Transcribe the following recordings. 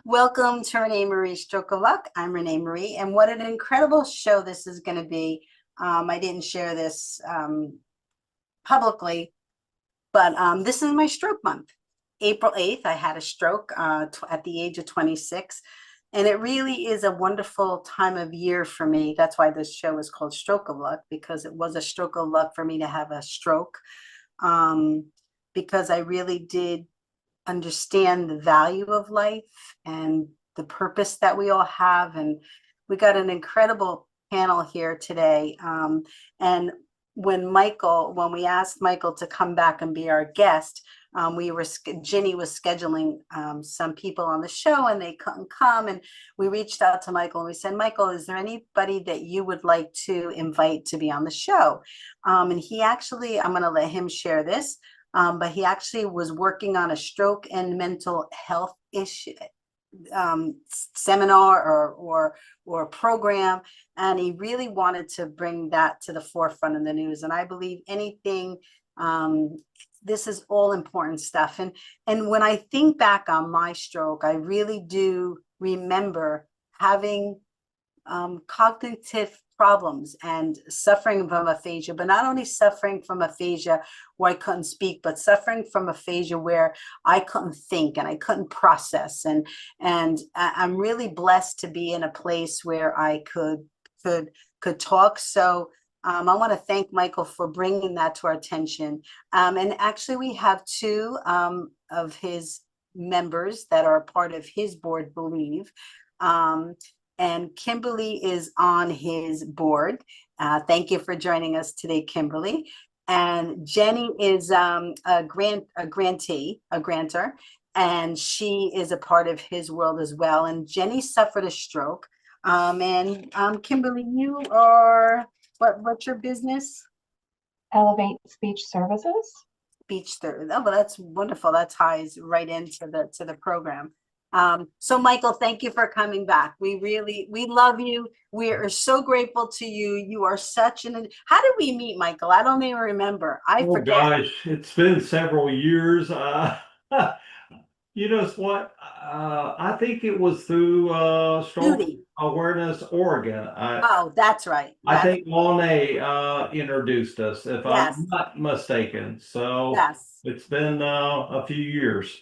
Welcome to RenéMarie Stroke of Luck. I'm RenéMarie, and what an incredible show this is going to be. I didn't share this publicly, but this is my stroke month. April 8th, I had a stroke at the age of 26, and it really is a wonderful time of year for me. That's why this show is called Stroke of Luck, because it was a stroke of luck for me to have a stroke, because I really did understand the value of life and the purpose that we all have. And we got an incredible panel here today. And when we asked Michael to come back and be our guest, Ginny was scheduling some people on the show and they couldn't come. And we reached out to Michael and we said, Michael, is there anybody that you would like to invite to be on the show? And he actually, I'm going to let him share this, but he actually was working on a stroke and mental health issue seminar or program, and he really wanted to bring that to the forefront of the news. And I believe anything, this is all important stuff. And when I think back on my stroke, I really do remember having cognitive problems and suffering from aphasia, but not only suffering from aphasia where I couldn't speak, but suffering from aphasia where I couldn't think and I couldn't process. And I'm really blessed to be in a place where I could talk. So I want to thank Michael for bringing that to our attention. And actually, we have two of his members that are part of his board, believe. And Kimberly is on his board. Thank you for joining us today, Kimberly. And Jenny is a grantor, and she is a part of his world as well. And Jenny suffered a stroke. Kimberly, you are, what's your business? Elevate Speech Services. Speech Services. Oh, well, that's wonderful. That ties right into the program. So Michael, thank you for coming back. We love you. We are so grateful to you. You are such how did we meet, Michael? I don't even remember. I forget. Gosh, it's been several years. You know what? I think it was through Stroke Judy. Awareness Oregon. Oh, that's right. I think Monet introduced us, if Yes. I'm not mistaken. So Yes. it's been a few years.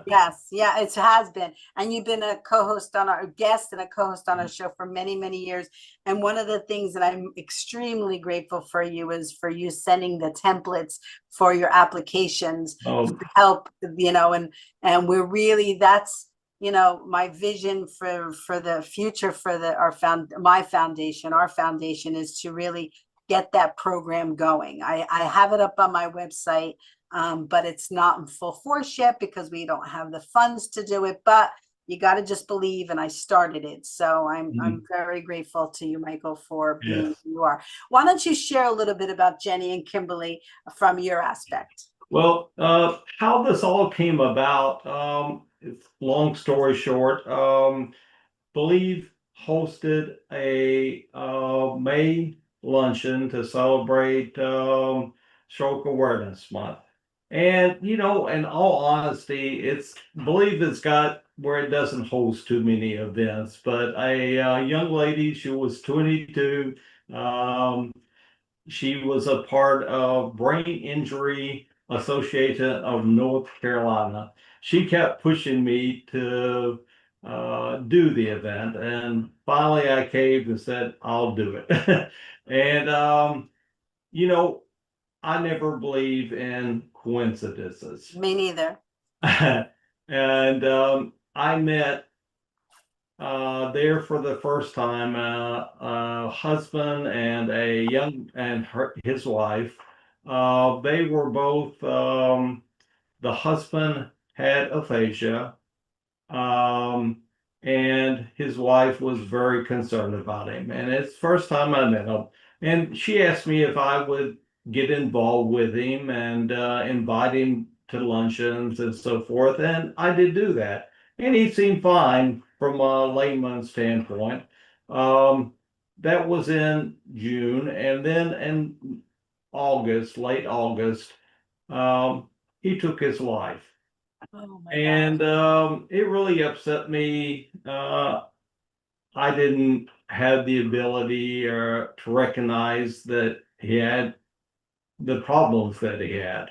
Yes, yeah, it has been. And you've been a co-host on our guest and a co-host on our show for many, many years. And one of the things that I'm extremely grateful for you is for you sending the templates for your applications to help, and we're really, that's, my vision for the future for my foundation, our foundation, is to really get that program going. I have it up on my website. But it's not in full force yet because we don't have the funds to do it, but you got to just believe, and I started it. So I'm very grateful to you, Michael, for being who you are. Why don't you share a little bit about Jenny and Kimberly from your aspect? Well, how this all came about, it's long story short, Believe hosted a May luncheon to celebrate Stroke Awareness Month. And, in all honesty, Believe it's got where it doesn't host too many events, but a young lady, she was 22. She was a part of Brain Injury Association of North Carolina. She kept pushing me to do the event, and finally I caved and said, I'll do it. And, I never believe in coincidences. Me neither. And I met there for the first time a husband and his wife. They were both, the husband had aphasia, and his wife was very concerned about him. And it's the first time I met him. And she asked me if I would get involved with him and invite him to luncheons and so forth. And I did do that. And he seemed fine from a layman's standpoint. That was in June. And then in August, late August, he took his life. Oh my And it really upset me. I didn't have the ability to recognize that he had the problems that he had.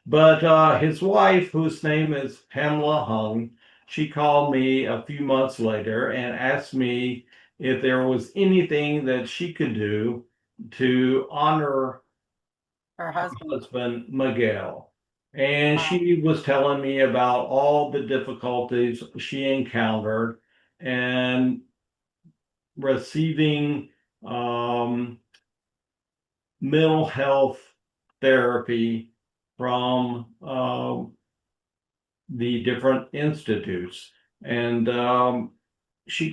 But his wife, whose name is Pamela Hung, she called me a few months later and asked me if there was anything that she could do to honor her husband, Miguel. And she was telling me about all the difficulties she encountered and receiving mental health therapy from the different institutes. And she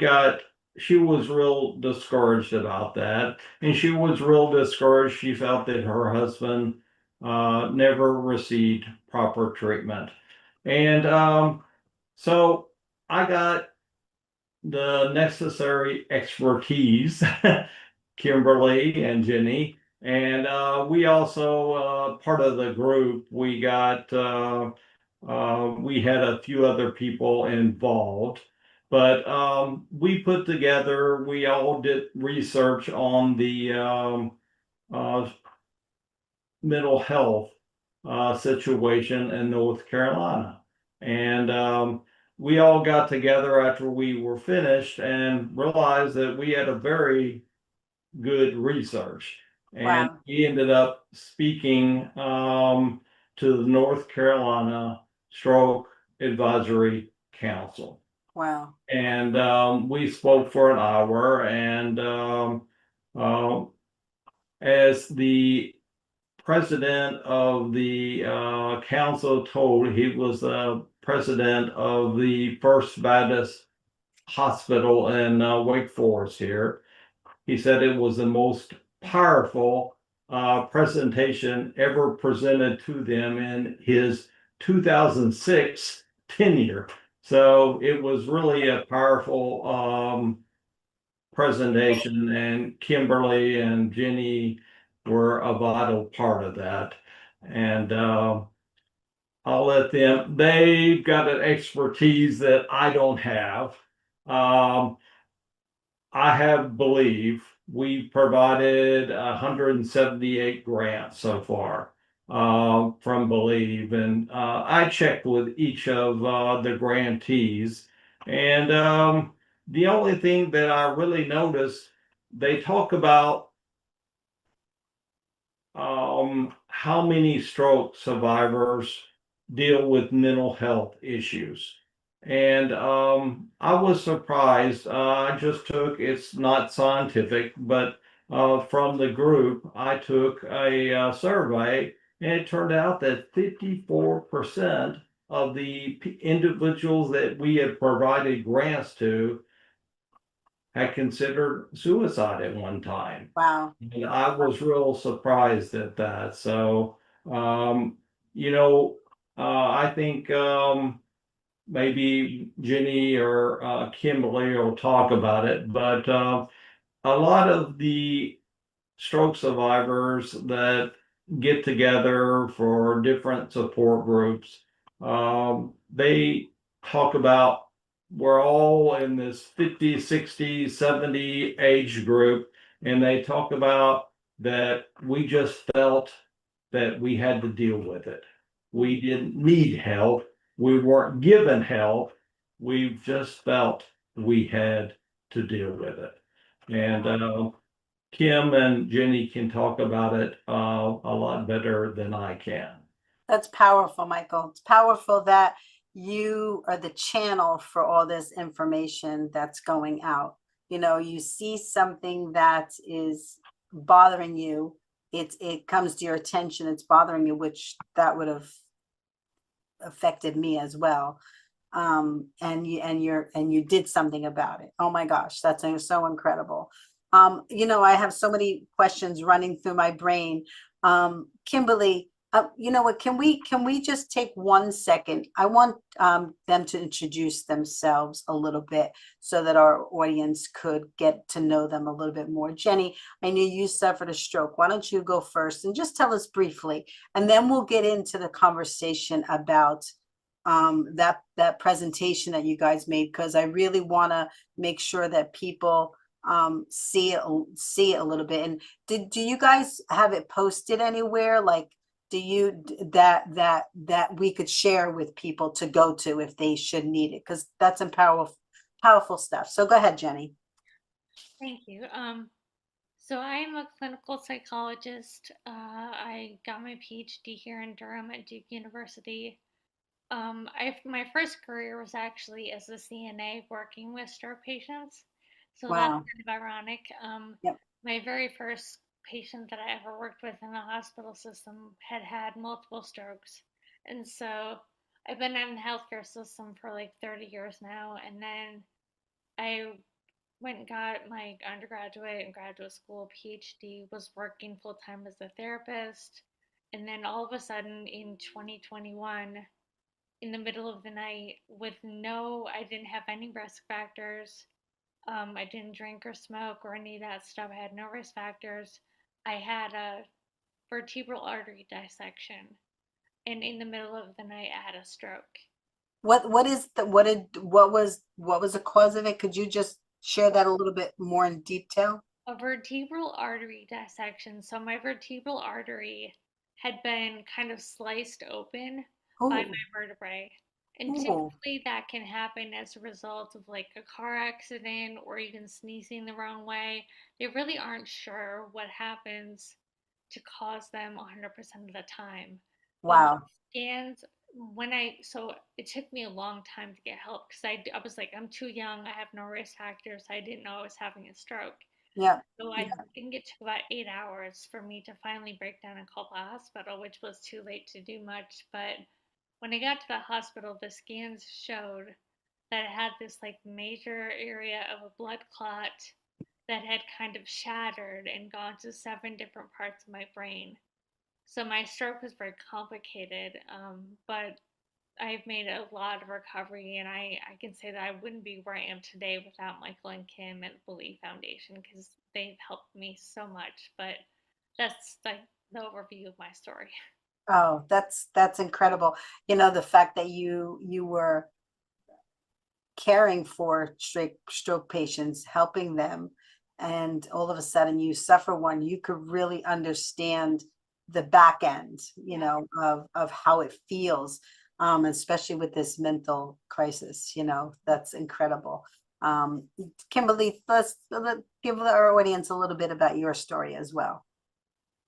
was real discouraged about that. And she was real discouraged. She felt that her husband never received proper treatment. And so I got the necessary expertise, Kimberly and Jenny. And we also, part of the group, we had a few other people involved, but we all did research on the uh, mental health situation in North Carolina. And we all got together after we were finished and realized that we had a very good research. And Wow. he ended up speaking to the North Carolina Stroke Advisory Council. Wow. And we spoke for an hour. And as the president of the council told, he was the president of the First Baptist Hospital in Wake Forest here. He said it was the most powerful presentation ever presented to them in his 2006 tenure. So it was really a powerful presentation, and Kimberly and Jenny were a vital part of that. And I'll let them, they've got an expertise that I don't have. Um, I have Believe. We provided 178 grants so far from Believe, and I checked with each of the grantees, and the only thing that I really noticed, they talk about how many stroke survivors deal with mental health issues. And I was surprised. I just took, it's not scientific, but from the group, I took a survey, and it turned out that 54% of the individuals that we had provided grants to had considered suicide at one time. Wow. And I was real surprised at that. So, you know, I think maybe Jenny or Kimberly will talk about it, but a lot of the stroke survivors that get together for different support groups, they talk about we're all in this 50, 60, 70 age group, and they talk about that we just felt that we had to deal with it. We didn't need help. We weren't given help. We just felt we had to deal with it. And Kim and Jenny can talk about it a lot better than I can. That's powerful, Michael. It's powerful that you are the channel for all this information that's going out. You know, you see something that is bothering you, it comes to your attention, it's bothering you, which that would have affected me as well. And you did something about it. Oh my gosh, that's so incredible. You know, I have so many questions running through my brain. Kimberly, you know what, can we just take 1 second? I want them to introduce themselves a little bit so that our audience could get to know them a little bit more. Jenny, I knew you suffered a stroke. Why don't you go first and just tell us briefly, and then we'll get into the conversation about that presentation that you guys made, because I really want to make sure that people see it a little bit. And do you guys have it posted anywhere? Like, do you that we could share with people to go to if they should need it? Because that's some powerful stuff. So go ahead, Jenny. Thank you. So I'm a clinical psychologist. I got my PhD here in Durham at Duke University. My first career was actually as a CNA working with stroke patients. So that's Wow. kind of ironic. Yep. My very first patient that I ever worked with in the hospital system had had multiple strokes. And so I've been in the healthcare system for like 30 years now. And then I went and got my undergraduate and graduate school PhD, was working full time as a therapist. And then all of a sudden in 2021, in the middle of the night, I didn't have any risk factors. I didn't drink or smoke or any of that stuff. I had no risk factors. I had a vertebral artery dissection. And in the middle of the night, I had a stroke. What was the cause of it? Could you just share that a little bit more in detail? A vertebral artery dissection. So my vertebral artery had been kind of sliced open by Oh, my vertebrae. And oh, typically that can happen as a result of like a car accident or even sneezing the wrong way. They really aren't sure what happens to cause them 100% of the time. But with wow. scans, so it took me a long time to get help because I was like, I'm too young, I have no risk factors, I didn't know I was having a stroke. Yeah, So I yeah, think it took about 8 hours for me to finally break down and call the hospital, which was too late to do much. But when I got to the hospital, the scans showed that I had this like major area of a blood clot that had kind of shattered and gone to 7 different parts of my brain. So my stroke was very complicated, but I've made a lot of recovery, and I can say that I wouldn't be where I am today without Michael and Kim at the Believe Foundation because they've helped me so much. But that's like the overview of my story. oh, that's incredible. You know, the fact that you were caring for stroke patients, helping them, and all of a sudden you suffer one, you could really understand the back end, you Yeah. know, of how it feels, especially with this mental crisis, you know, that's incredible. Kimberly, let's give our audience a little bit about your story as well.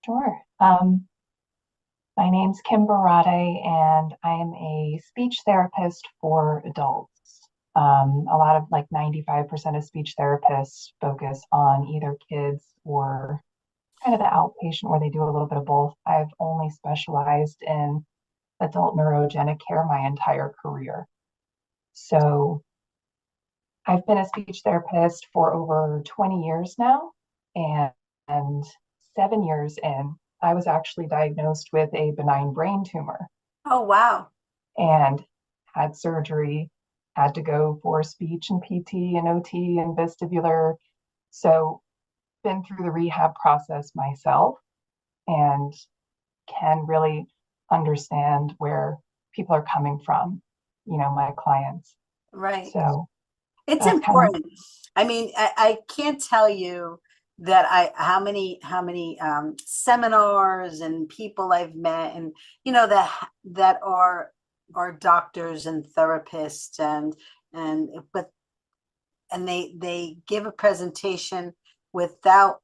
Sure. My name's Kim Barate, and I am a speech therapist for adults. A lot of 95% of speech therapists focus on either kids or kind of the outpatient where they do a little bit of both. I've only specialized in adult neurogenic care my entire career. So I've been a speech therapist for over 20 years now, and 7 years in, I was actually diagnosed with a benign brain tumor Oh, wow. and had surgery, had to go for speech and PT and OT and vestibular. So been through the rehab process myself and can really understand where people are coming from, my clients. Right. So It's that's kind of important. I mean, I can't tell you that how many seminars and people I've met, and you know that are doctors and therapists, and but and they give a presentation without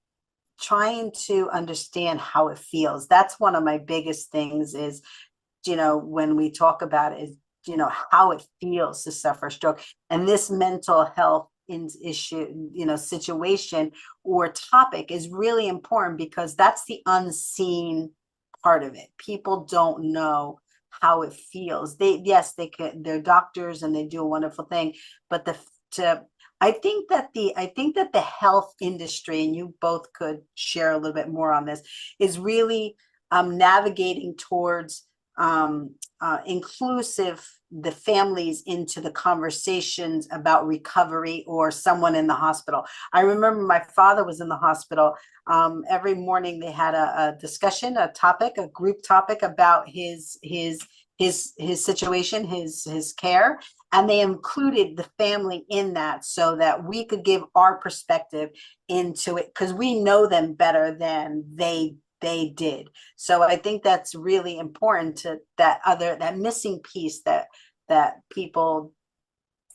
trying to understand how it feels. That's one of my biggest things is, you know, when we talk about it, is, you know, how it feels to suffer a stroke. And this mental health issue, you know, situation or topic is really important because that's the unseen part of it. People don't know how it feels. Yes, they're doctors and they do a wonderful thing, but to I think that the health industry, and you both could share a little bit more on this, is really navigating towards inclusive the families into the conversations about recovery or someone in the hospital. I remember my father was in the hospital. Every morning they had a discussion, a topic, a group topic about his situation, his care, and they included the family in that so that we could give our perspective into it because we know them better than they did. So I think that's really important to that missing piece that people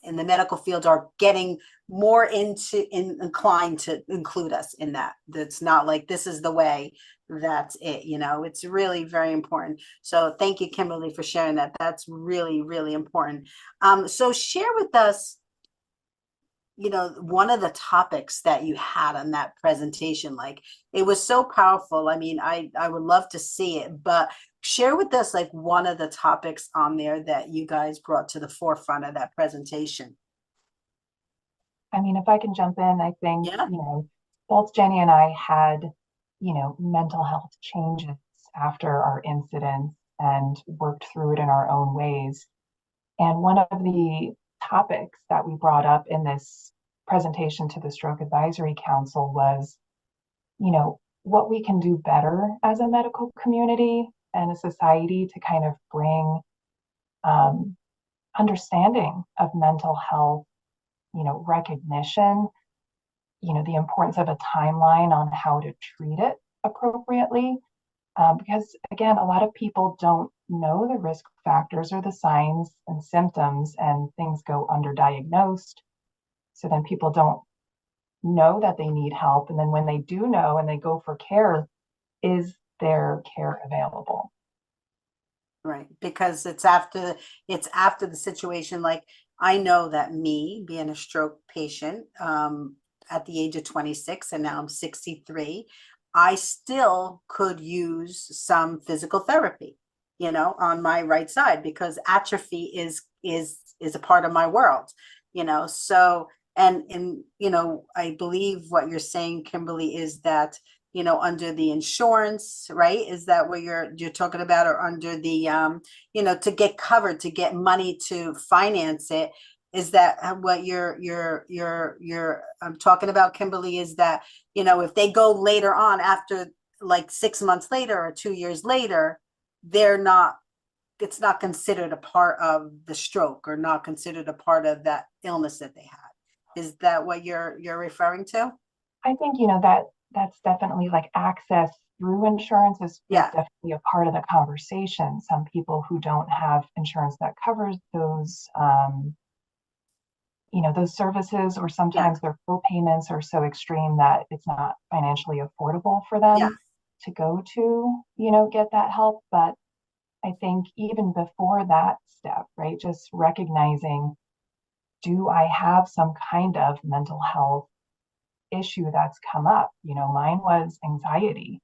in the medical field are getting more inclined to include us in that. That's not like this is the way, that's it, you know. It's really very important. So thank you, Kimberly, for sharing that. That's really, really important. So share with us one of the topics that you had on that presentation, like it was so powerful. I mean, I would love to see it, but share with us like one of the topics on there that you guys brought to the forefront of that presentation. I mean, if I can jump in, I think, Yeah. both Jenny and I had, mental health changes after our incidents and worked through it in our own ways. And one of the topics that we brought up in this presentation to the Stroke Advisory Council was, what we can do better as a medical community and a society to kind of bring understanding of mental health, recognition, the importance of a timeline on how to treat it appropriately. Because again, a lot of people don't know the risk factors or the signs and symptoms, and things go underdiagnosed. So then people don't know that they need help. And then when they do know and they go for care, is their care available? Right, because it's after the situation. Like I know that me being a stroke patient at the age of 26 and now I'm 63, I still could use some physical therapy, on my right side because atrophy is a part of my world, so and I believe what you're saying, Kimberly, is that under the insurance, right? Is that what you're talking about, or under the to get covered, to get money to finance it? Is that what you're talking about, Kimberly? Is that if they go later on, after like 6 months later or 2 years later, it's not considered a part of the stroke or not considered a part of that illness that they had. Is that what you're referring to? I think, that's definitely like access through insurance is Yeah. definitely a part of the conversation. Some people who don't have insurance that covers those, those services, or sometimes their co-payments are so extreme that it's not financially affordable for them to go to, get that help. But I think even before that step, right, just recognizing, do I have some kind of mental health issue that's come up? Mine was anxiety.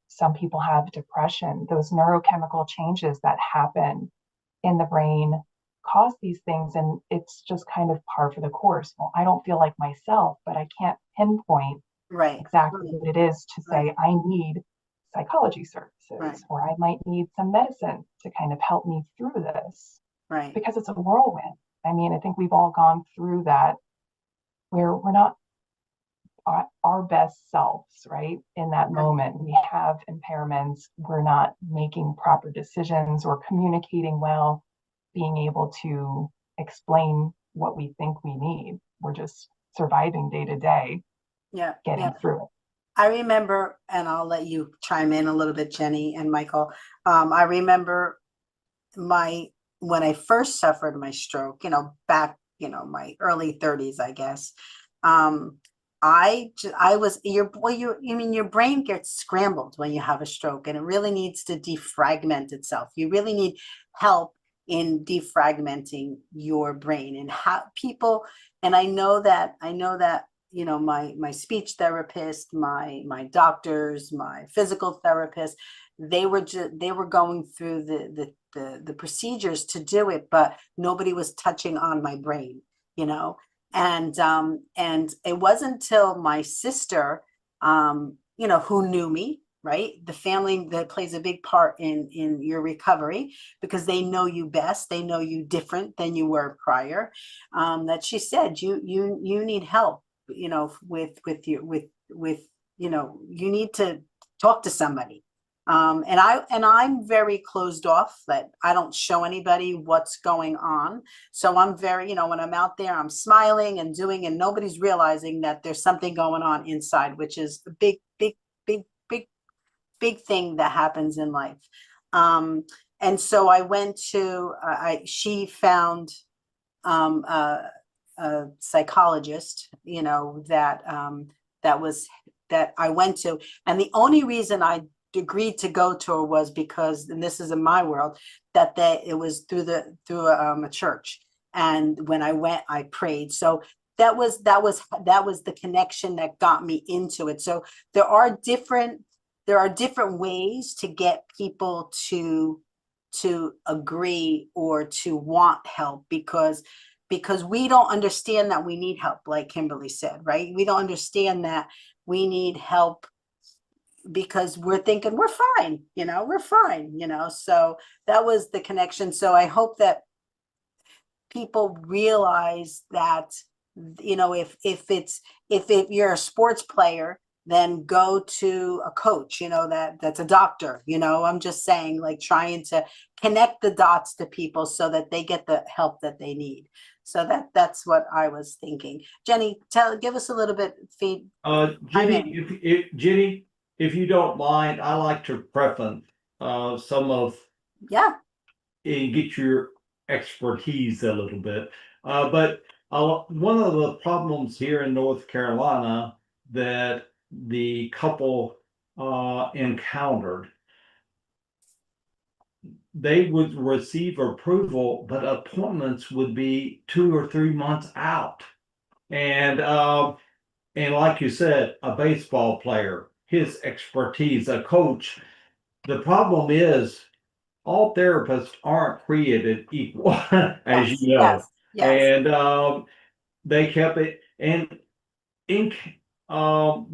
Some people have depression. Those neurochemical changes that happen in the brain cause these things, and it's just kind of par for the course. Well, I don't feel like myself, but I can't pinpoint exactly what it is to say I need psychology services, or I might need some medicine to kind of help me through this, because it's a whirlwind. I mean, I think we've all gone through that where we're not our best selves, right? In that moment, we have impairments, we're not making proper decisions or communicating well, being able to explain what we think we need. We're just surviving day to day, getting through it. I remember, and I'll let you chime in a little bit, Jenny and Michael. I remember when I first suffered my stroke, back, my early 30s, I guess. I was your brain gets scrambled when you have a stroke, and it really needs to defragment itself. You really need help in defragmenting your brain, and how people, and I know that my speech therapist, my doctors, my physical therapist, they were going through the procedures to do it, but nobody was touching on my brain, and it wasn't until my sister, who knew me, right? The family that plays a big part in your recovery, because they know you best, they know you different than you were prior, that she said, you need help, you need to talk to somebody. And I'm very closed off, that I don't show anybody what's going on. So I'm very, when I'm out there, I'm smiling and doing, and nobody's realizing that there's something going on inside, which is a big, big, big, big, big thing that happens in life. And so I went to, she found a psychologist, that I went to. And the only reason I agreed to go to her was because, and this is in my world, that it was through a church. And when I went, I prayed. So that was the connection that got me into it. So there are different ways to get people to agree or to want help, because we don't understand that we need help, like Kimberly said, right? We don't understand that we need help because we're thinking we're fine, we're fine, so that was the connection. So I hope that people realize that, if you're a sports player, then go to a coach, that's a doctor. I'm just saying, like, trying to connect the dots to people so that they get the help that they need. So that's what I was thinking. Jenny, give us a little bit feed. Jenny, in. Jenny, if you don't mind, I like to preface some of Yeah. and get your expertise a little bit. But one of the problems here in North Carolina that the couple encountered, they would receive approval, but appointments would be 2 or 3 months out. And like you said, a baseball player, his expertise, a coach. The problem is all therapists aren't created equal, as Yes. you know. Yes. And they kept it. And in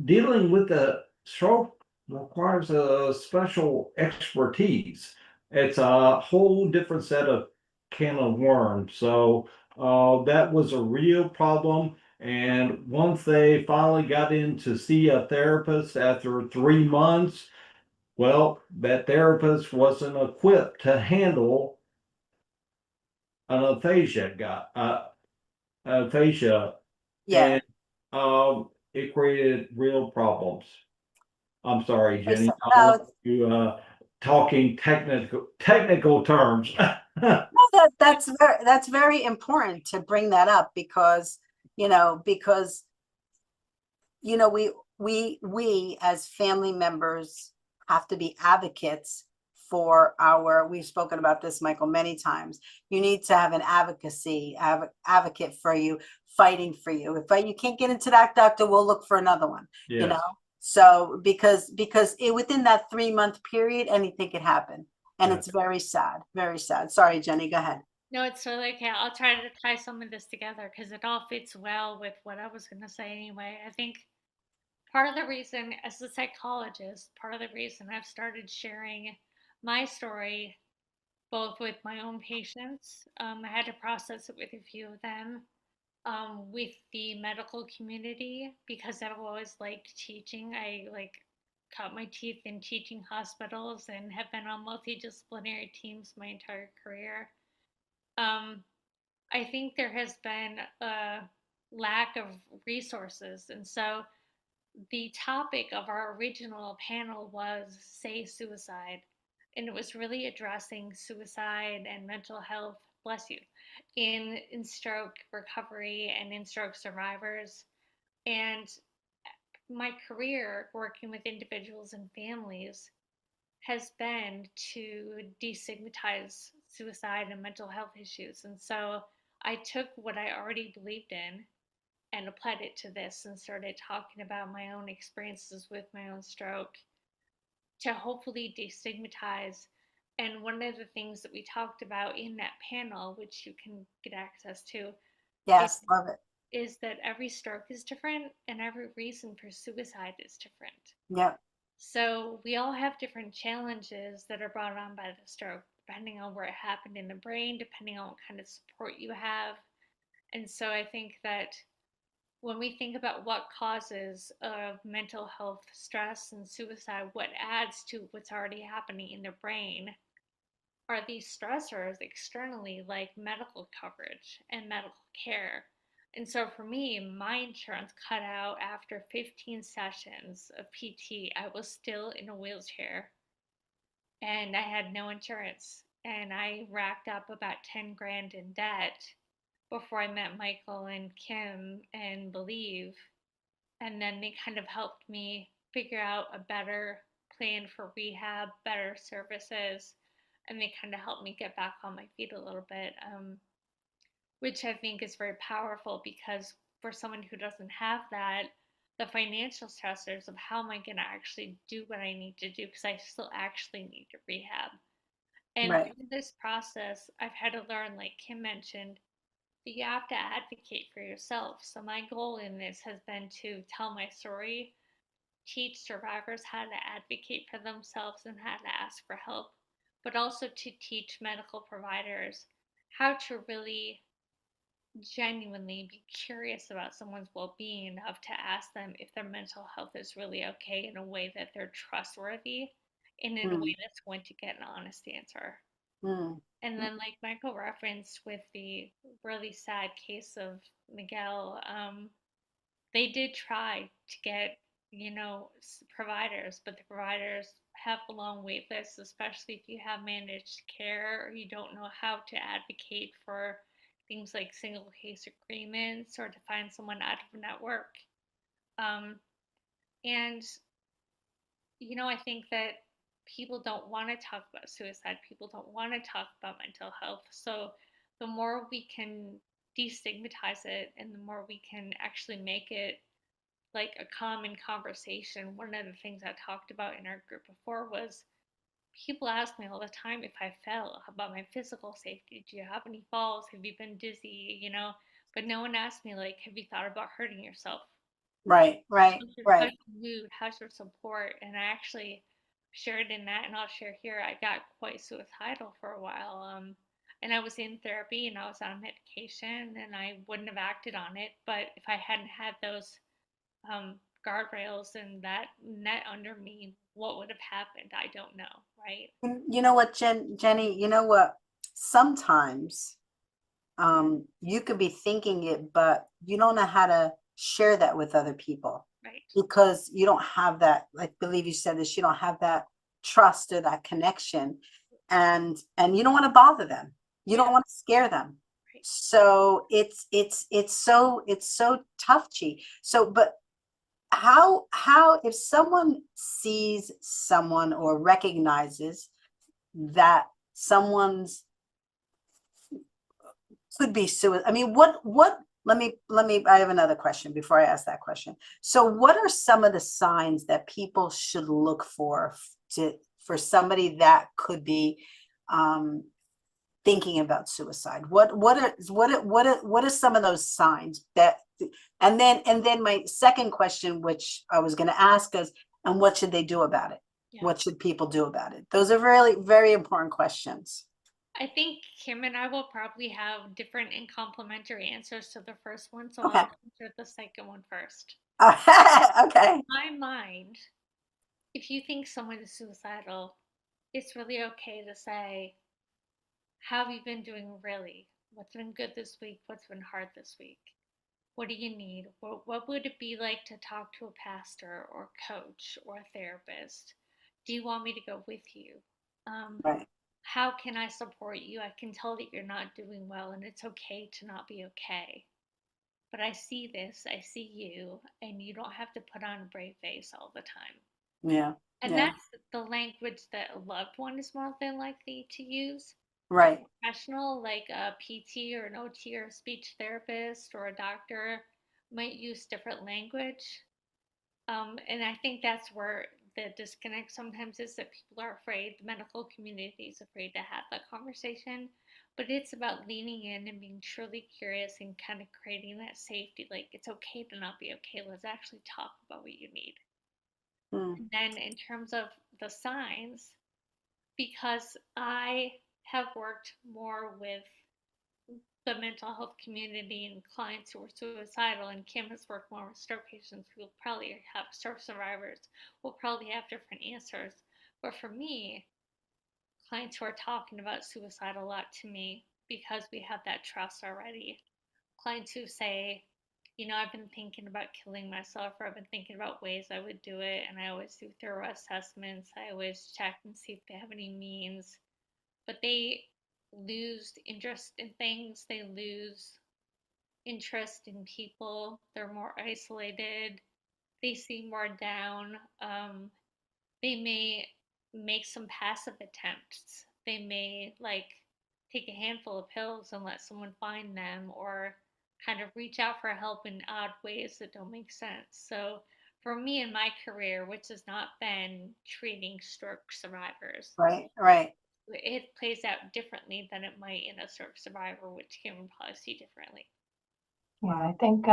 dealing with the stroke requires a special expertise. It's a whole different set of can of worms. So that was a real problem. And once they finally got in to see a therapist after 3 months, well, that therapist wasn't equipped to handle an aphasia, Yeah. and it created real problems. I'm sorry, Jenny. I don't No, want you talking technical terms. that's very important to bring that up, because because we as family members have to be advocates for we've spoken about this, Michael, many times. You need to have an advocate for you, fighting for you. If you can't get into that doctor, we'll look for another one. Yes. So because within that 3-month period, anything could happen. And Yeah. it's very sad, very sad. Sorry, Jenny, go ahead. No, it's totally okay. I'll try to tie some of this together because it all fits well with what I was going to say anyway. I think part of the reason, as a psychologist, part of the reason I've started sharing my story, both with my own patients, I had to process it with a few of them, with the medical community, because I've always liked teaching. I cut my teeth in teaching hospitals and have been on multidisciplinary teams my entire career. Um, I think there has been a lack of resources. And so the topic of our original panel was Say Suicide. And it was really addressing suicide and mental health, bless you, in stroke recovery and in stroke survivors. And my career working with individuals and families has been to destigmatize suicide and mental health issues. And so I took what I already believed in and applied it to this and started talking about my own experiences with my own stroke to hopefully destigmatize. And one of the things that we talked about in that panel, which you can get access to, is, Yes, love it. is that every stroke is different and every reason for suicide is different. Yep. So we all have different challenges that are brought on by the stroke, depending on where it happened in the brain, depending on what kind of support you have. And so I think that when we think about what causes of mental health stress and suicide, what adds to what's already happening in the brain are these stressors externally, like medical coverage and medical care. And so for me, my insurance cut out after 15 sessions of PT. I was still in a wheelchair and I had no insurance. And I racked up about 10 grand in debt before I met Michael and Kim and Believe. And then they kind of helped me figure out a better plan for rehab, better services, and they kind of helped me get back on my feet a little bit. which I think is very powerful because for someone who doesn't have that, the financial stressors of how am I going to actually do what I need to do because I still actually need to rehab. And Right. through this process, I've had to learn, like Kim mentioned, that you have to advocate for yourself. So my goal in this has been to tell my story, teach survivors how to advocate for themselves and how to ask for help, but also to teach medical providers how to really genuinely be curious about someone's well-being enough to ask them if their mental health is really okay in a way that they're trustworthy and in a Mm, way that's going to get an honest answer. mm, And then, like Michael referenced with the really sad case of Miguel, they did try to get, providers, but the providers have a long wait list, especially if you have managed care or you don't know how to advocate for things like single case agreements or to find someone out of network. Um, and I think that people don't want to talk about suicide. People don't want to talk about mental health. So the more we can destigmatize it and the more we can actually make it like a common conversation. One of the things I talked about in our group before was people ask me all the time if I fell, about my physical safety. Do you have any falls? Have you been dizzy? But no one asked me, like, have you thought about hurting yourself? right. Right. How's Right. your mood? How's your support? And I actually shared in that, and I'll share here. I got quite suicidal for a while. And I was in therapy and I was on medication, and I wouldn't have acted on it. But if I hadn't had those guardrails and that net under me, what would have happened? I don't know, right? You know what, Jenny, you know what? Sometimes you could be thinking it, but you don't know how to share that with other people Right. because you don't have that, I believe you said this, you don't have that trust or that connection. And you don't want to bother them. You Yeah, don't want to scare them. right. So it's so touchy. So, but how if someone sees someone or recognizes that someone's could be suicide. I mean, what let me I have another question before I ask that question. So what are some of the signs that people should look for for somebody that could be um thinking about suicide? What are some of those signs that and then my second question, which I was going to ask us, and what should they do about it? Yeah. What should people do about it? Those are really very important questions. I think Kim and I will probably have different and complementary answers to the first one, so Okay. I'll answer the second one first. Okay. In my mind, if you think someone is suicidal, it's really okay to say, how have you been doing really? What's been good this week? What's been hard this week? What do you need? What would it be like to talk to a pastor or coach or a therapist? Do you want me to go with you? Um, Right. how can I support you? I can tell that you're not doing well and it's okay to not be okay. But I see this, I see you, and you don't have to put on a brave face all the time. Yeah. And Yeah. that's the language that a loved one is more than likely to use. A Right. professional like a PT or an OT or a speech therapist or a doctor might use different language. And I think that's where the disconnect sometimes is that people are afraid, the medical community is afraid to have that conversation. But it's about leaning in and being truly curious and kind of creating that safety. Like, it's okay to not be okay. Let's actually talk about what you need. Mm, And then, in terms of the signs, because I have worked more with the mental health community and clients who are suicidal, and Kim has worked more with stroke patients who will probably have stroke survivors, will probably have different answers. But for me, clients who are talking about suicide a lot to me because we have that trust already. Clients who say, I've been thinking about killing myself, or I've been thinking about ways I would do it, and I always do thorough assessments. I always check and see if they have any means, but they lose interest in things. They lose interest in people. They're more isolated. They seem more down. They may make some passive attempts. They may like take a handful of pills and let someone find them, or kind of reach out for help in odd ways that don't make sense. So for me in my career, which has not been treating stroke survivors, Right, right. it plays out differently than it might in a stroke survivor, which Kim would probably see differently. Yeah, I think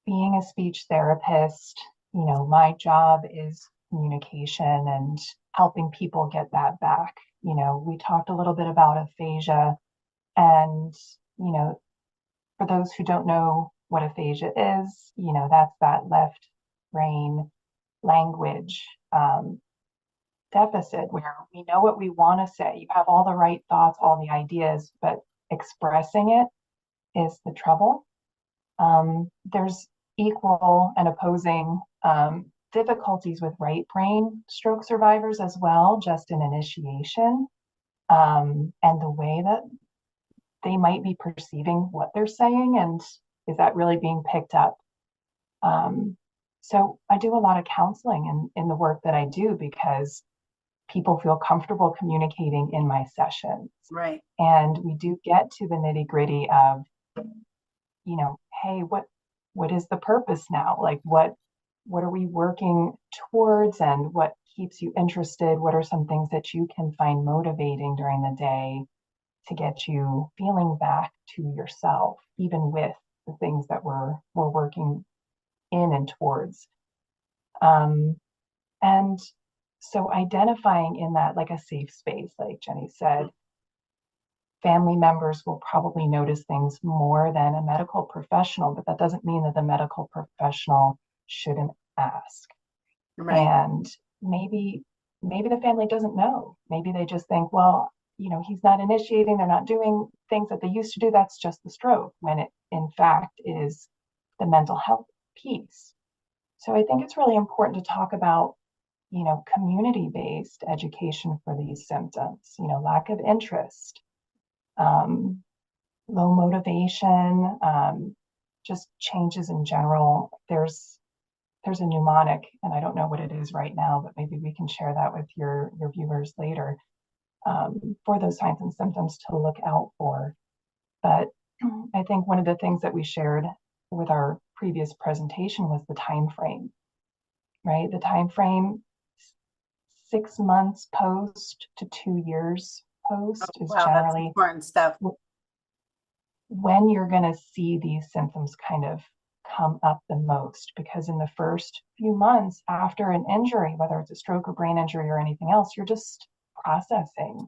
being a speech therapist, my job is communication and helping people get that back. We talked a little bit about aphasia, and, for those who don't know what aphasia is, that's that left brain language deficit where we know what we want to say. You have all the right thoughts, all the ideas, but expressing it is the trouble. There's equal and opposing difficulties with right brain stroke survivors as well, just in initiation, and the way that they might be perceiving what they're saying, and is that really being picked up? So I do a lot of counseling in the work that I do because people feel comfortable communicating in my sessions. Right. And we do get to the nitty gritty of, hey, what is the purpose now? Like what are we working towards, and what keeps you interested? What are some things that you can find motivating during the day to get you feeling back to yourself, even with the things that we're working in and towards? And so identifying in that, like a safe space, like Jenny said, family members will probably notice things more than a medical professional, but that doesn't mean that the medical professional shouldn't ask. Right. And maybe the family doesn't know. Maybe they just think, well, he's not initiating, they're not doing things that they used to do. That's just the stroke, when it in fact is the mental health piece. So I think it's really important to talk about, community-based education for these symptoms, lack of interest, low motivation, just changes in general. There's a mnemonic, and I don't know what it is right now, but maybe we can share that with your viewers later, for those signs and symptoms to look out for. But I think one of the things that we shared with our previous presentation was the time frame, right? The time frame, 6 months post to 2 years post is Wow, that's generally important stuff. when you're going to see these symptoms kind of come up the most, because in the first few months after an injury, whether it's a stroke or brain injury or anything else, you're just processing,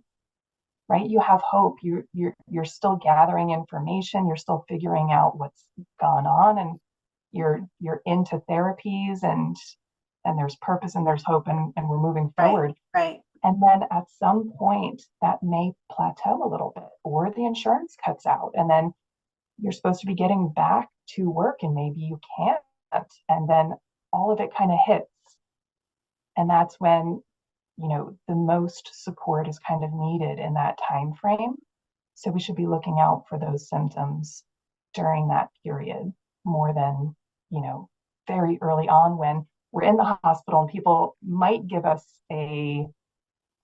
right? You have hope. You're still gathering information. You're still figuring out what's gone on, and you're into therapies, and there's purpose and there's hope, and we're moving forward. Right. And then at some point that may plateau a little bit, or the insurance cuts out, and then you're supposed to be getting back to work and maybe you can't. And then all of it kind of hits. And that's when, the most support is kind of needed in that time frame. So we should be looking out for those symptoms during that period more than, very early on when we're in the hospital and people might give us a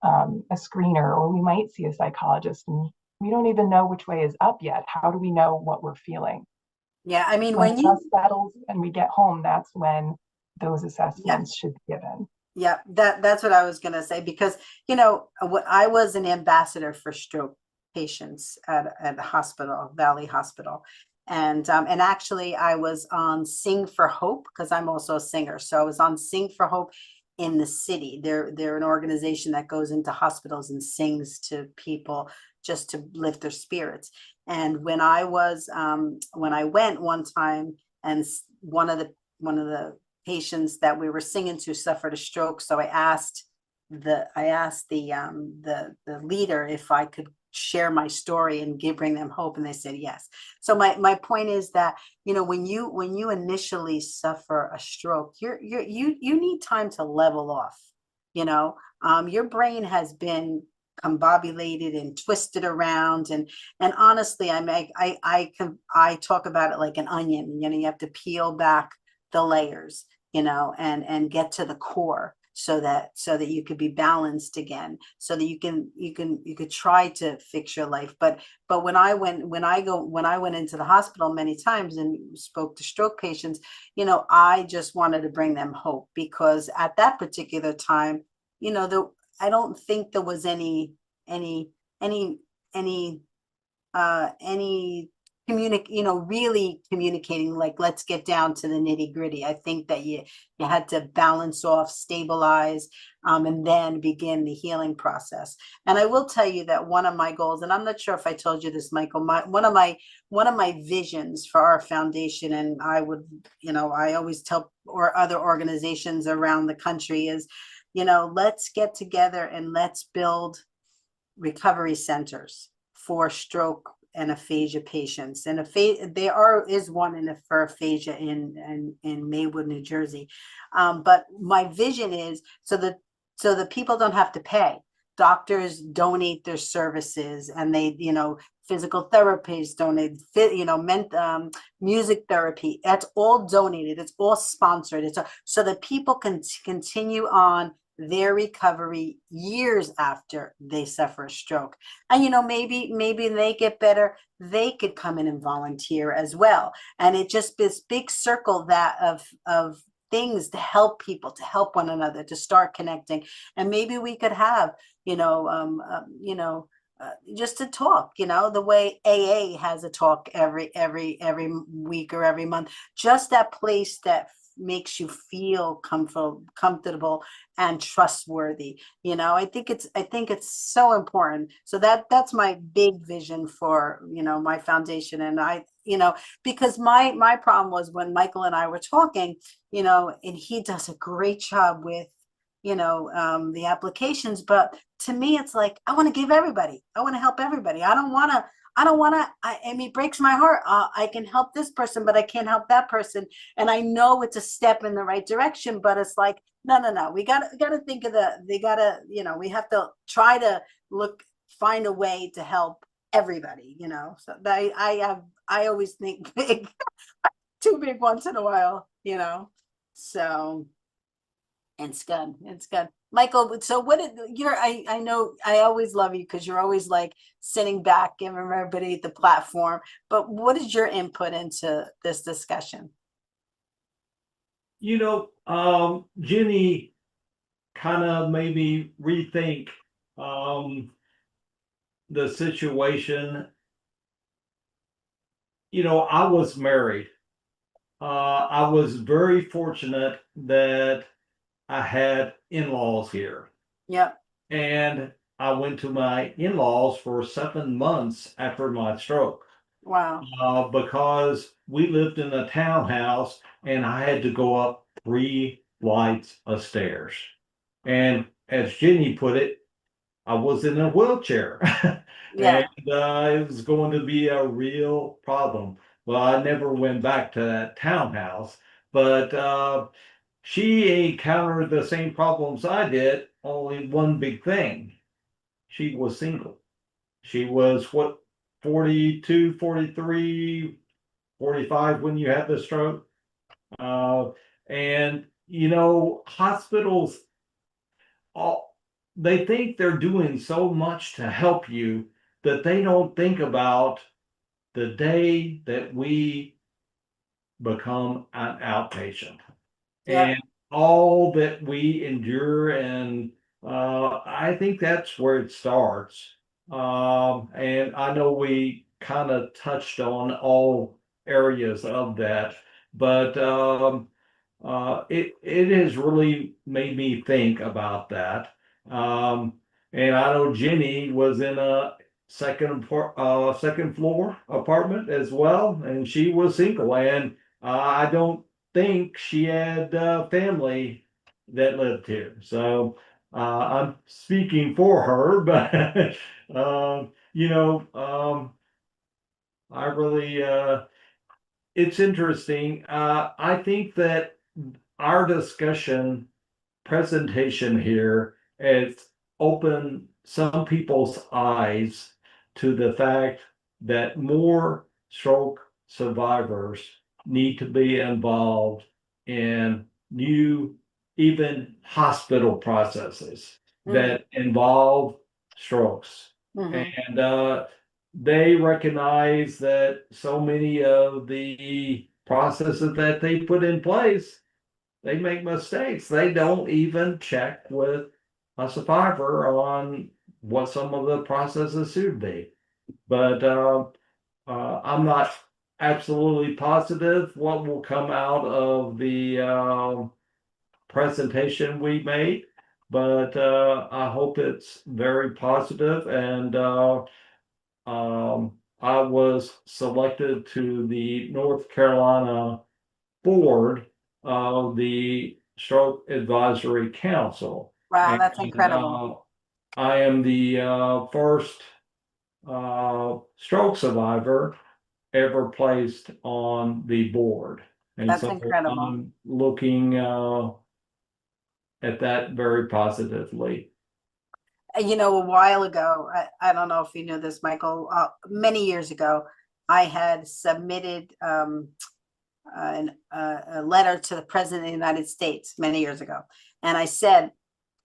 screener, or we might see a psychologist, and we don't even know which way is up yet. How do we know what we're feeling? Yeah, I mean, when dust settles and we get home, that's when those assessments should be given. Yeah, that's what I was going to say, because, what I was an ambassador for stroke patients at the hospital, Valley Hospital. And actually I was on Sing for Hope, because I'm also a singer. So I was on Sing for Hope in the city. They're an organization that goes into hospitals and sings to people just to lift their spirits. And when I went one time, and one of the patients that we were singing to suffered a stroke, so I asked the leader if I could share my story and bring them hope, and they said yes. So my point is that, when you initially suffer a stroke, you need time to level off. Your brain has been combobulated and twisted around, and honestly, I talk about it like an onion. You have to peel back the layers, and get to the core. so that you could be balanced again, so that you could try to fix your life. But when I went into the hospital many times and spoke to stroke patients, I just wanted to bring them hope, because at that particular time, I don't think there was any any any any really communicating, like, let's get down to the nitty gritty. I think that you had to balance off, stabilize, and then begin the healing process. And I will tell you that one of my goals, and I'm not sure if I told you this, Michael, one of my visions for our foundation, and I always tell, or other organizations around the country, is, let's get together and let's build recovery centers for stroke and aphasia patients. And is one for aphasia in Maywood, New Jersey. But my vision is so that people don't have to pay. Doctors donate their services, and they, physical therapists donate, music therapy. That's all donated. It's all sponsored. So that people can continue on their recovery years after they suffer a stroke. And maybe they get better, they could come in and volunteer as well. And it just this big circle that of things to help people, to help one another, to start connecting. And maybe we could have just to talk, the way AA has a talk every week or every month. Just that place that makes you feel comfortable and trustworthy. I think it's so important. So that's my big vision for my foundation. And because my problem was, when Michael and I were talking, and he does a great job with the applications, but to me it's like, I want to give everybody, I want to help everybody. I don't want to I mean, it breaks my heart. I can help this person, but I can't help that person. And I know it's a step in the right direction, but it's like, no. We gotta think of we have to try to find a way to help everybody, So I always think big, too big once in a while, So it's good. It's good. Michael, so I know I always love you because you're always like sitting back, giving everybody the platform. But what is your input into this discussion? Jenny kind of made me rethink the situation. I was married. I was very fortunate that I had in-laws here. Yep. And I went to my in-laws for 7 months after my stroke. Wow. Because we lived in a townhouse and I had to go up 3 flights of stairs. And as Jenny put it, I was in a wheelchair. Yeah. And it was going to be a real problem. Well, I never went back to that townhouse, but she encountered the same problems I did, only one big thing. She was single. She was 42, 43, 45 when you had the stroke. And hospitals, all they think they're doing so much to help you that they don't think about the day that we become an outpatient. Yep. And all that we endure. And I think that's where it starts. And I know we kind of touched on all areas of that, but it has really made me think about that. And I know Jenny was in a second floor apartment as well, and she was single, and I don't think she had family that lived here. So I'm speaking for her, but I really it's interesting. I think that our discussion presentation here has opened some people's eyes to the fact that more stroke survivors need to be involved in new even hospital processes Mhm. that involve strokes. Mhm. And they recognize that so many of the processes that they put in place, they make mistakes. They don't even check with a survivor on what some of the processes should be. But I'm not absolutely positive what will come out of the presentation we made, but I hope it's very positive. And I was selected to the North Carolina board of the Stroke Advisory Council. Wow, And that's incredible. I am the first stroke survivor ever placed on the board. And That's so incredible. I'm looking at that very positively. You know, a while ago, I don't know if you know this, Michael, many years ago, I had submitted a letter to the President of the United States many years ago. And I said,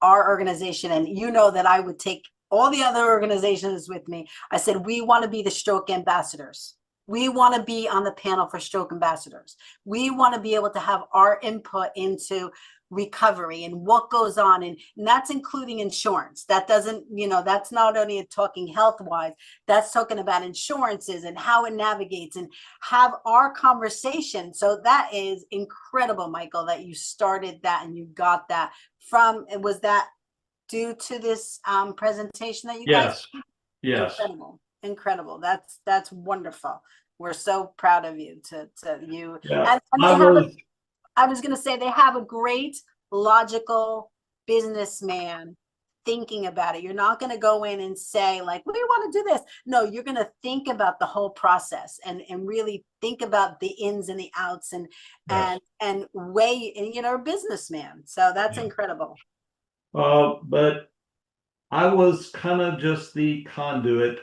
our organization, and you know that I would take all the other organizations with me. I said, we want to be the stroke ambassadors. We want to be on the panel for stroke ambassadors. We want to be able to have our input into recovery and what goes on. And that's including insurance. That doesn't, you know, that's not only talking health wise, that's talking about insurances and how it navigates and have our conversation. So that is incredible, Michael, that you started that and you got that from, was that due to this presentation that you guys? Yes, yes. Incredible, incredible. That's wonderful. We're so proud of you to you. Yeah, And they have a, I was going to say they have a great logical businessman thinking about it. You're not going to go in and say like, we want to do this. No, you're going to think about the whole process and really think about the ins and the outs yes. and weigh, and you know, a businessman. So that's Yeah. incredible. But I was kind of just the conduit.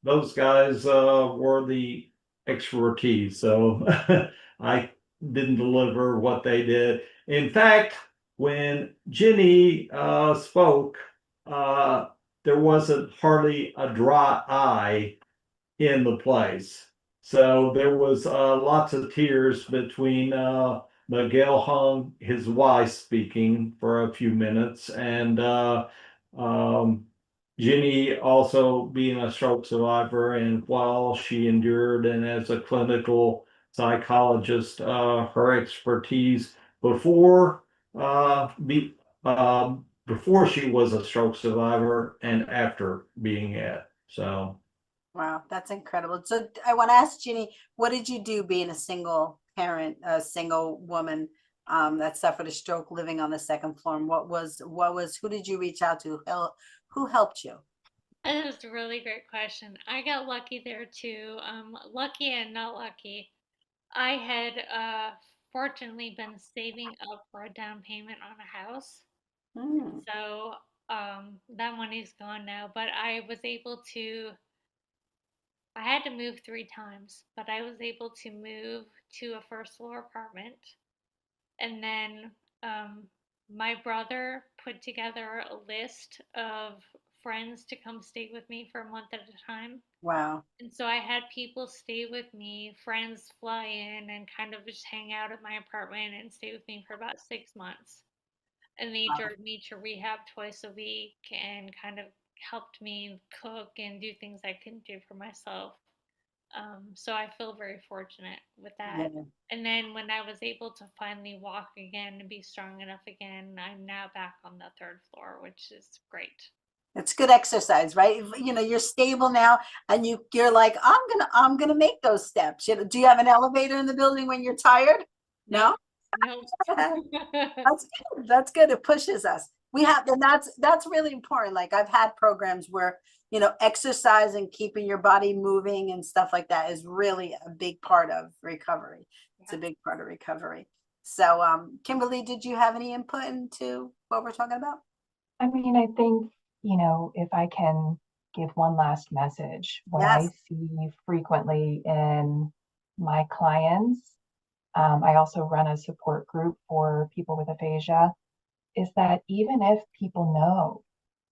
Those guys were the expertise, so I didn't deliver what they did. In fact, when Jenny spoke, uh, there wasn't hardly a dry eye in the place. So there was lots of tears between Miguel Hung, his wife, speaking for a few minutes, and um, Jenny also being a stroke survivor. And while she endured, and as a clinical psychologist, her expertise before before she was a stroke survivor and after being it. So. Wow, that's incredible. So I want to ask Ginny, what did you do being a single parent, a single woman that suffered a stroke living on the second floor? And who did you reach out to? Who helped you? That is a really great question. I got lucky there too. Lucky and not lucky. I had fortunately been saving up for a down payment on a house. Hmm, So that money's gone now, but I was able to, I had to move 3 times, but I was able to move to a first floor apartment. And then my brother put together a list of friends to come stay with me for a month at a time. wow. And so I had people stay with me, friends fly in and kind of just hang out at my apartment and stay with me for about 6 months. And they Wow. drove me to rehab twice a week and kind of helped me cook and do things I couldn't do for myself. So I feel very fortunate with that. Yeah. And then when I was able to finally walk again and be strong enough again, I'm now back on the third floor, which is great. It's good exercise, right? You know, you're stable now and you're like, I'm gonna make those steps. You know, do you have an elevator in the building when you're tired? Nope, No? nope. That's good. That's good. It pushes us. We have, and that's really important. Like I've had programs where, you know, exercise and keeping your body moving and stuff like that is really a big part of recovery. It's a Yeah. big part of recovery. So, Kimberly, did you have any input into what we're talking about? I mean, I think, you know, if I can give one last message, what I Yes. see frequently in my clients, I also run a support group for people with aphasia. is that even if people know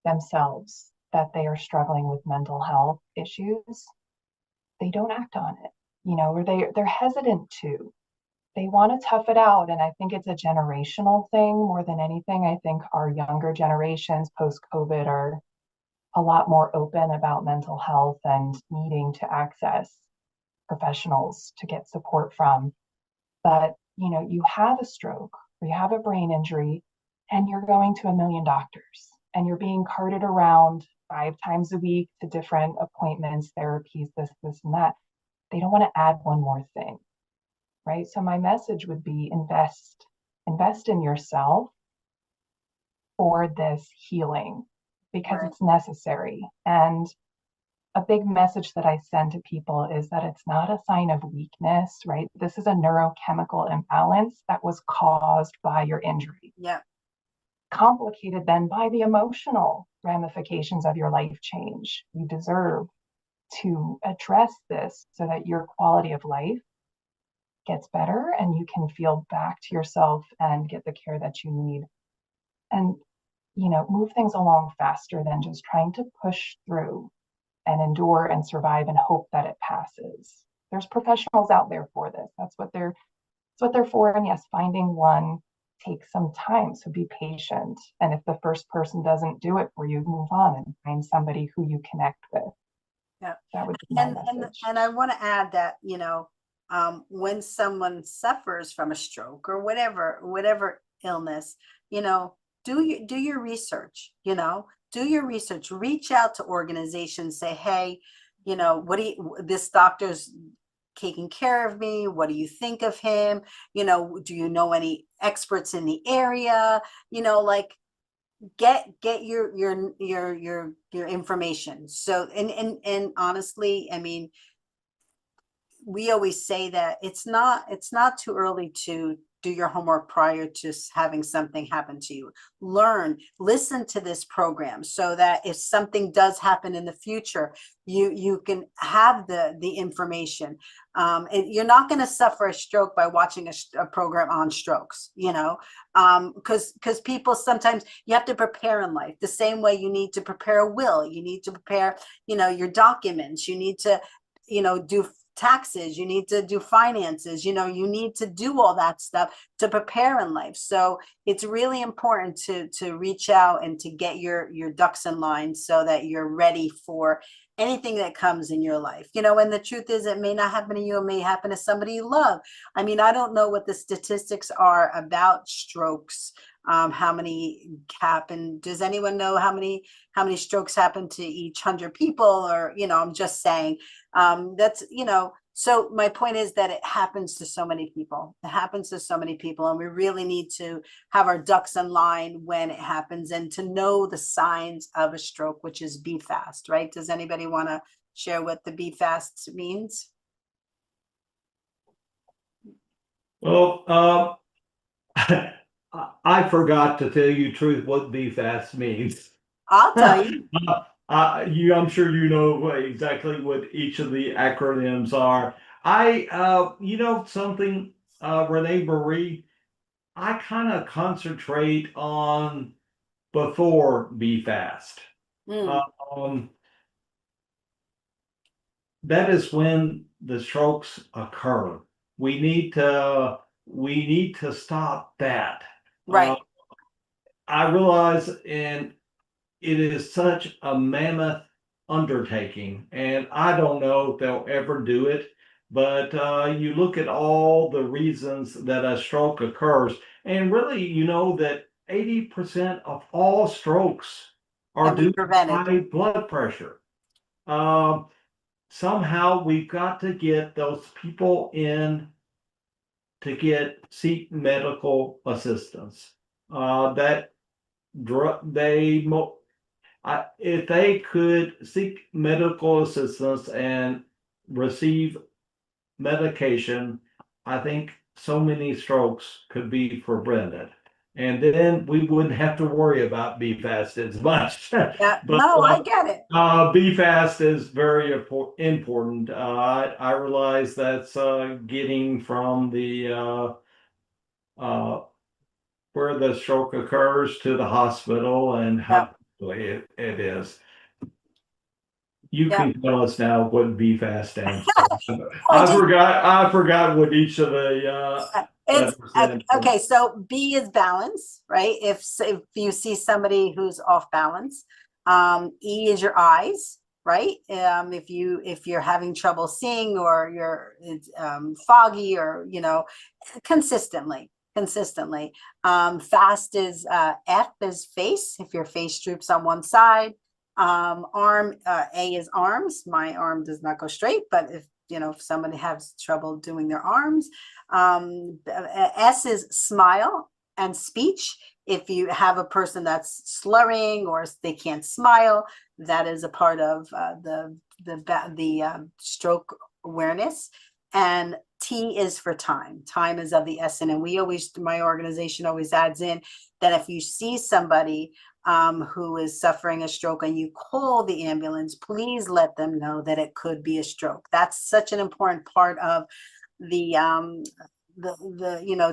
themselves that they are struggling with mental health issues, they don't act on it, or they're hesitant to. They want to tough it out. And I think it's a generational thing more than anything. I think our younger generations post-COVID are a lot more open about mental health and needing to access professionals to get support from. But, you have a stroke or you have a brain injury and you're going to a million doctors and you're being carted around 5 times a week to different appointments, therapies, this, and that. They don't want to add one more thing, right? So my message would be invest in yourself for this healing because Right. it's necessary. And a big message that I send to people is that it's not a sign of weakness, right? This is a neurochemical imbalance that was caused by your injury. Yeah. Complicated then by the emotional ramifications of your life change. You deserve to address this so that your quality of life gets better and you can feel back to yourself and get the care that you need. And, move things along faster than just trying to push through and endure and survive and hope that it passes. There's professionals out there for this. That's what they're for. And yes, finding one takes some time. So be patient. And if the first person doesn't do it for you, move on and find somebody who you connect with. Yeah. That would be my And message. I want to add that, when someone suffers from a stroke or whatever illness, do your research, do your research, reach out to organizations, say, hey, this doctor's taking care of me. What do you think of him? Do you know any experts in the area? Like get your information. So, and honestly, I mean, we always say that it's not too early to do your homework prior to having something happen to you. Listen to this program so that if something does happen in the future, you can have the information. And you're not going to suffer a stroke by watching a program on strokes, because people sometimes, you have to prepare in life the same way you need to prepare a will, you need to prepare, your documents, you need to, do taxes, you need to do finances, you need to do all that stuff to prepare in life. So it's really important to reach out and to get your ducks in line so that you're ready for anything that comes in your life. And the truth is, it may not happen to you, it may happen to somebody you love. I mean, I don't know what the statistics are about strokes, how many happen. Does anyone know how many strokes happen to each 100 people? Or, I'm just saying, that's, so my point is that it happens to so many people. It happens to so many people, and we really need to have our ducks in line when it happens and to know the signs of a stroke, which is be fast, right? Does anybody want to share what the be fast means? Well, I forgot to tell you the truth what BFAS means. I'll tell you. I'm sure you know exactly what each of the acronyms are. Something, RenéMarie, I kind of concentrate on before BFAST. Mm, Um, that is when the strokes occur. We need to stop that. right. I realize, and it is such a mammoth undertaking, and I don't know if they'll ever do it. But you look at all the reasons that a stroke occurs, and really, that 80% of all strokes are Can be due to prevented. high blood pressure. Um, Somehow we've got to get those people in to seek medical assistance. That if they could seek medical assistance and receive medication, I think so many strokes could be prevented. And then we wouldn't have to worry about BFAST as much. Yeah, But no, I get it. BFAST is very important. I realize that's getting from the where the stroke occurs to the hospital and how Yep. quickly it is. You Yep. can tell us now what BFAST stands for. Well, just I forgot what each of the it's letters stand for. okay. So B is balance, right? If you see somebody who's off balance, E is your eyes, right? If you're having trouble seeing or you're foggy or consistently. Fast is F is face. If your face droops on one side, arm A is arms. My arm does not go straight, but if somebody has trouble doing their arms, S is smile and speech. If you have a person that's slurring or they can't smile, that is a part of the stroke awareness. And T is for time. Time is of the essence. And my organization always adds in that if you see somebody who is suffering a stroke and you call the ambulance, please let them know that it could be a stroke. That's such an important part of the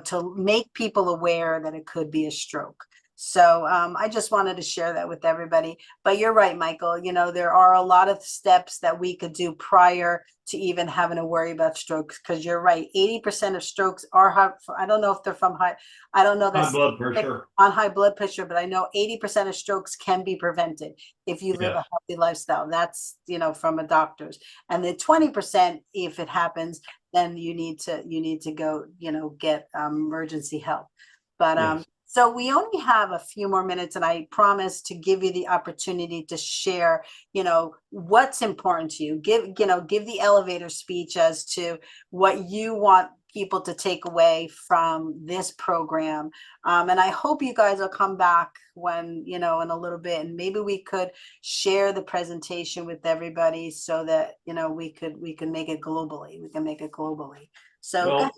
to make people aware that it could be a stroke. So I just wanted to share that with everybody. But you're right, Michael. There are a lot of steps that we could do prior to even having to worry about strokes. Because you're right, 80% of strokes are high. I don't know if they're from high. I don't know High that's blood pressure. on high blood pressure, but I know 80% of strokes can be prevented if you live Yes. a healthy lifestyle. That's from a doctor's. And the 20%, if it happens, then you need to go get emergency help. But Yes. so we only have a few more minutes, and I promise to give you the opportunity to share what's important to you. Give the elevator speech as to what you want people to take away from this program. And I hope you guys will come back when in a little bit, and maybe we could share the presentation with everybody so that we can make it globally. So Well,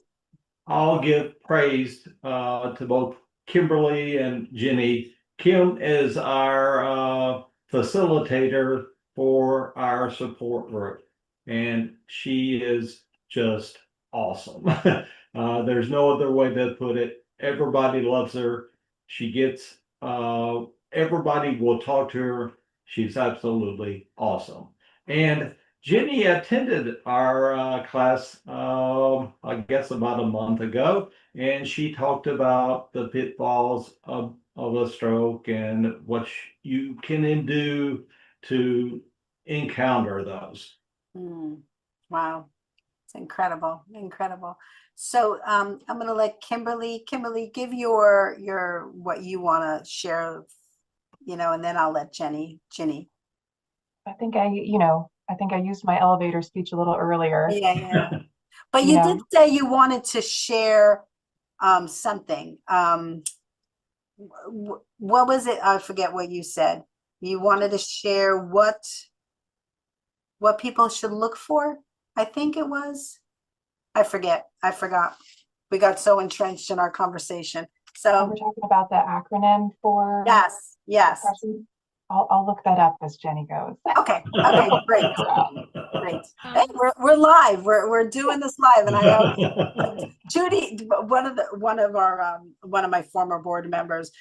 I'll give praise to both Kimberly and Jenny. Kim is our facilitator for our support group, and she is just awesome. There's no other way to put it. Everybody loves her. She gets, everybody will talk to her. She's absolutely awesome. And Jenny attended our class, I guess about a month ago, and she talked about the pitfalls of a stroke and what you can do to encounter those. wow, it's incredible. So I'm going to let Kimberly give your what you want to share, and then I'll let Jenny. I think I used my elevator speech a little earlier. Yeah. But you did say you wanted to share something. What was it? I forget what you said. You wanted to share what people should look for. I think it was. I forgot. We got so entrenched in our conversation. So we're talking about the acronym for yes. depression. I'll look that up as Jenny goes. Okay, great. Hey, we're live. We're doing this live, and I know Judy, one of my former board members,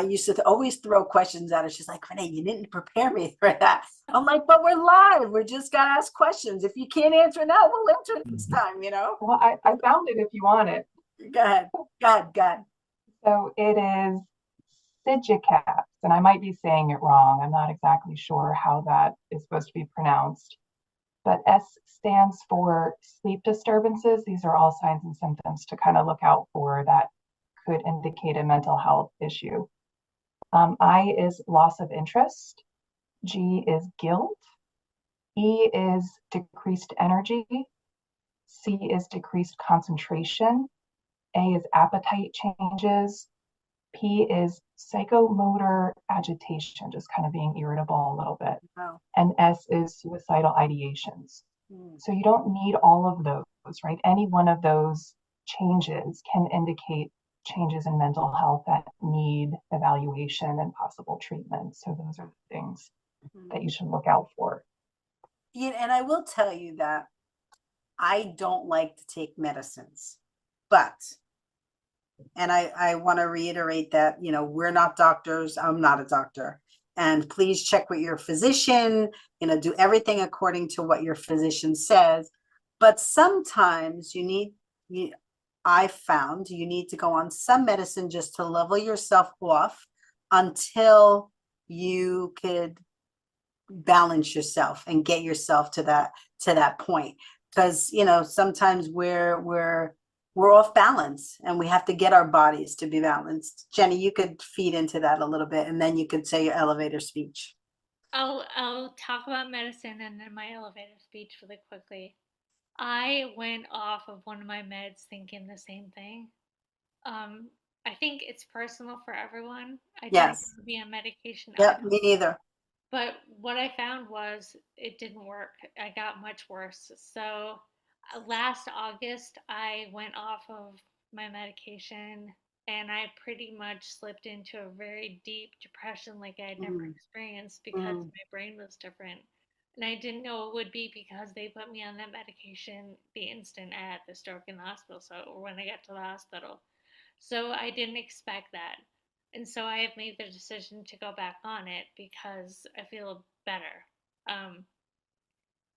used to always throw questions at her. She's like, Renee, you didn't prepare me for that. I'm like, but we're live. We're just gonna ask questions. If you can't answer it now, we'll answer it this time. Well, I found it if you want it. Go ahead. So it is SIGICAPS, and I might be saying it wrong. I'm not exactly sure how that is supposed to be pronounced. But S stands for sleep disturbances. These are all signs and symptoms to kind of look out for that could indicate a mental health issue. I is loss of interest. G is guilt. E is decreased energy. C is decreased concentration. A is appetite changes. P is psychomotor agitation, just kind of being irritable a little bit. Wow. And S is suicidal ideations. So you don't need all of those, right? Any one of those changes can indicate changes in mental health that need evaluation and possible treatment. So those are the things that you should look out for. Yeah, and I will tell you that I don't like to take medicines, but And I want to reiterate that, we're not doctors. I'm not a doctor. And please check with your physician, do everything according to what your physician says. But sometimes I found you need to go on some medicine just to level yourself off until you could balance yourself and get yourself to that point. Because sometimes we're off balance and we have to get our bodies to be balanced. Jenny, you could feed into that a little bit and then you could say your elevator speech. I'll talk about medicine and then my elevator speech really quickly. I went off of one of my meds thinking the same thing. Um, I think it's personal for everyone. I didn't Yes. be on medication Yep, either. me neither. But what I found was it didn't work. I got much worse. So last August, I went off of my medication and I pretty much slipped into a very deep depression like I had never Mm, experienced because mm, my brain was different. And I didn't know it would be because they put me on that medication the instant I had the stroke in the hospital. So, or when I got to the hospital. So I didn't expect that. And so I have made the decision to go back on it because I feel better. Um,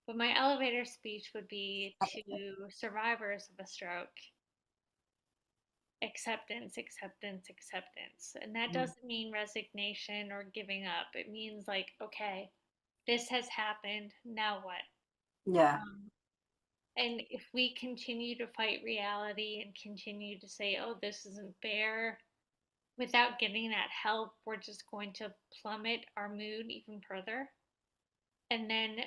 but my elevator speech would be to survivors of a stroke: acceptance, acceptance, acceptance. And that mm. doesn't mean resignation or giving up. It means, like, okay, this has happened. Now what? Yeah, Um, and if we continue to fight reality and continue to say, oh, this isn't fair, without getting that help, we're just going to plummet our mood even further. And then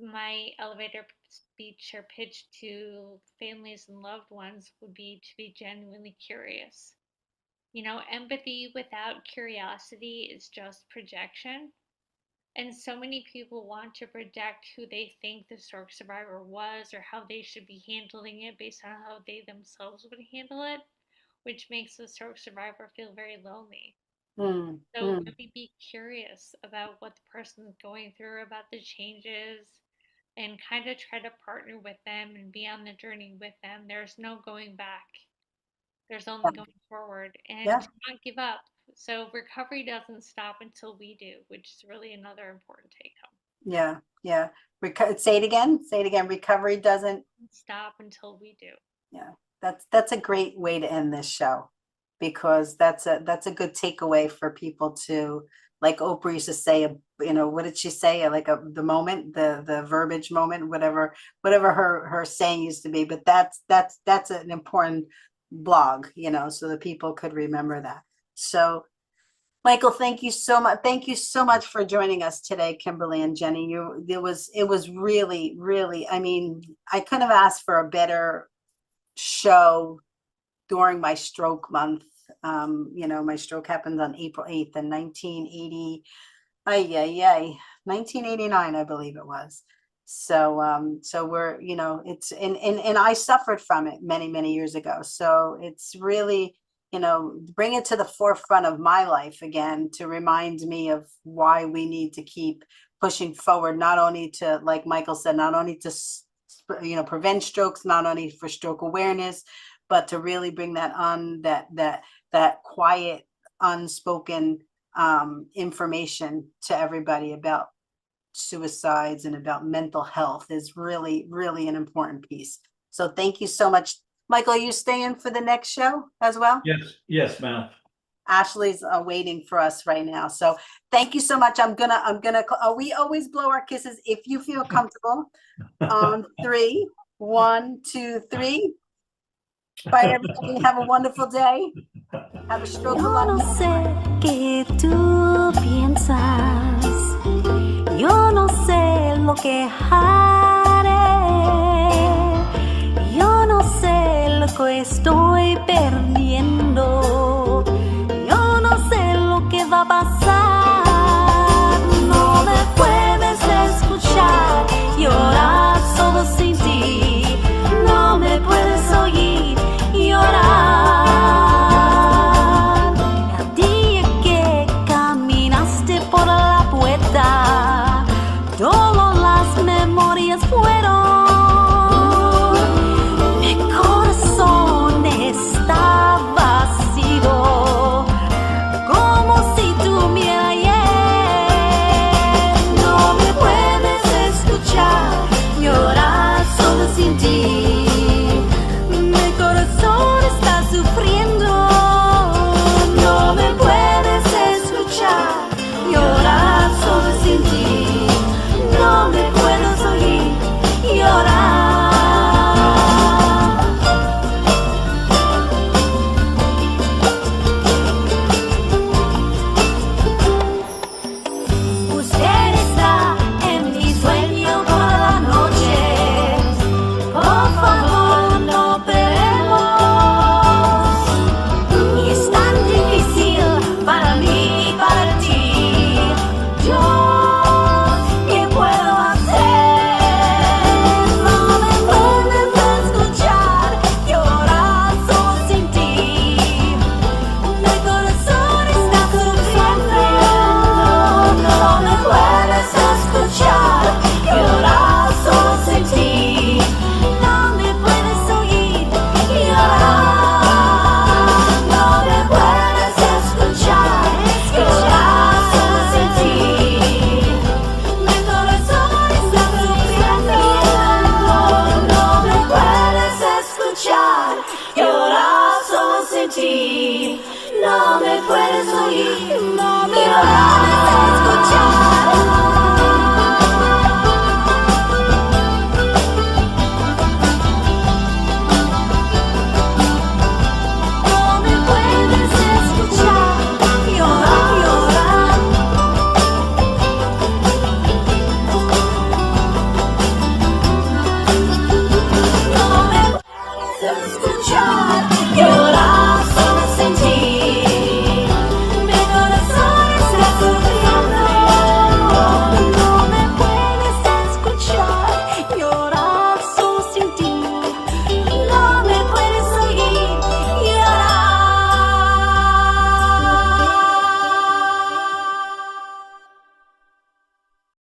my elevator speech or pitch to families and loved ones would be to be genuinely curious. Empathy without curiosity is just projection. And so many people want to project who they think the stroke survivor was or how they should be handling it based on how they themselves would handle it, which makes the stroke survivor feel very lonely. mm, So mm. really be curious about what the person is going through, about the changes, and kind of try to partner with them and be on the journey with them. There's no going back. There's only going forward and Yeah, to not give up. So recovery doesn't stop until we do, which is really another important take home. yeah, yeah. Say it again. Say it again. Recovery doesn't. Stop until we do. Yeah, that's a great way to end this show, because that's a good takeaway for people to, like Oprah used to say, what did she say? Like the moment, the verbiage moment, whatever her saying used to be. But that's an important blog, so that people could remember that. So Michael, thank you so much. Thank you so much for joining us today, Kimberly and Jenny. It was really, really, I mean, I couldn't have asked for a better show during my stroke month. My stroke happened on April 8th in 1980. Ay, 1989, I believe it was. So we're, it's and I suffered from it many, many years ago. So it's really, bring it to the forefront of my life again to remind me of why we need to keep pushing forward, not only to, like Michael said, not only to prevent strokes, not only for stroke awareness, but to really bring that on that quiet, unspoken information to everybody about suicides and about mental health is really, really an important piece. So thank you so much. Michael, are you staying for the next show as well? Yes, ma'am. Ashley's waiting for us right now. So thank you so much. We always blow our kisses if you feel comfortable. On 3, 1, 2, 3. Bye, everybody. Have a wonderful day. Have a stroke Yo no alive. sé qué tú piensas, yo no sé lo que haré, yo no sé lo que estoy perdiendo.